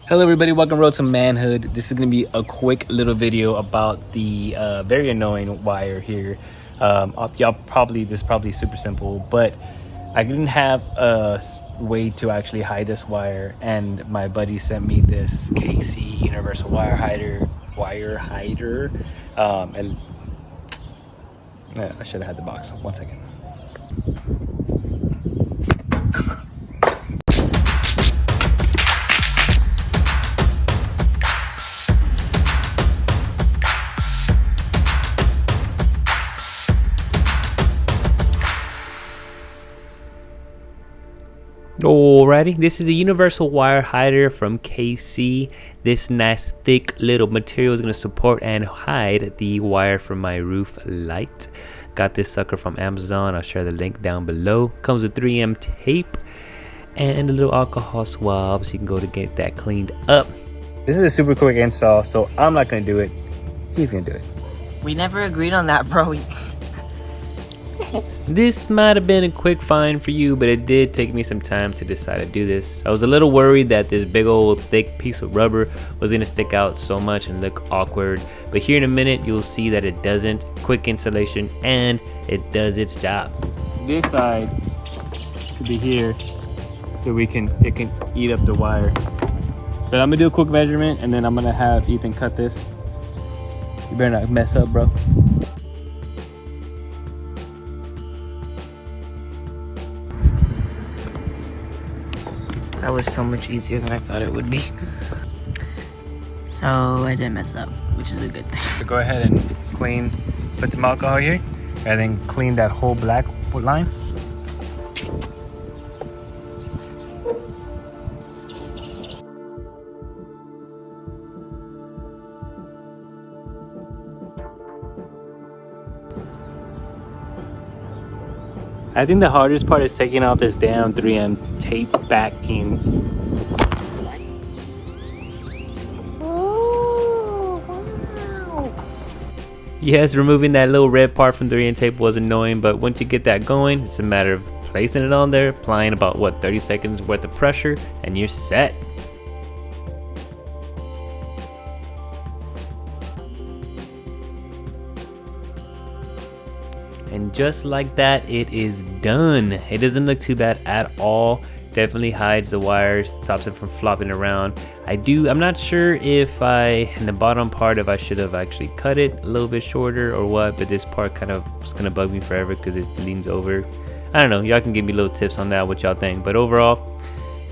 Hello everybody, welcome to Manhood. This is going to be a quick little video about the very annoying wire here. This is probably super simple, but I didn't have a way to actually hide this wire, and my buddy sent me this KC universal wire hider. And I should have had the box. 1 second. Alrighty, this is a universal wire hider from KC. This nice thick little material is going to support and hide the wire from my roof light. Got this sucker from Amazon. I'll share the link down below. Comes with 3M tape and a little alcohol swab so you can go to get that cleaned up. This is a super quick install, so I'm not going to do it. He's going to do it. We never agreed on that, bro. This might have been a quick find for you, but it did take me some time to decide to do this. I was a little worried that this big old thick piece of rubber was going to stick out so much and look awkward, but here in a minute you'll see that it doesn't. Quick installation, and it does its job. This side should be here, so it can eat up the wire. But I'm gonna do a quick measurement, and then I'm gonna have Ethan cut this. You better not mess up, bro. That was so much easier than I thought it would be. So I didn't mess up, which is a good thing. So go ahead and put some alcohol here, and then clean that whole black line. I think the hardest part is taking off this damn 3M tape backing. Oh, wow. Yes, removing that little red part from 3M tape was annoying, but once you get that going, it's a matter of placing it on there, applying about 30 seconds worth of pressure, and you're set. And just like that, it is done. It doesn't look too bad at all. Definitely hides the wires, stops it from flopping around. I'm not sure if in the bottom part, if I should have actually cut it a little bit shorter or what, but this part kind of is gonna bug me forever because it leans over. I don't know, y'all can give me little tips on that, what y'all think, but overall,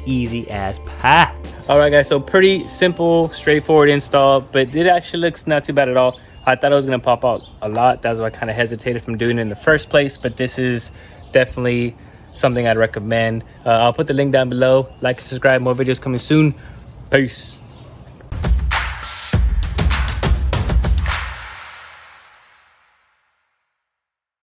easy as pie. All right, guys, so pretty simple, straightforward install, but it actually looks not too bad at all. I thought it was going to pop out a lot. That's why I kind of hesitated from doing it in the first place, but this is definitely something I'd recommend. I'll put the link down below. Like and subscribe, more videos coming soon. Peace.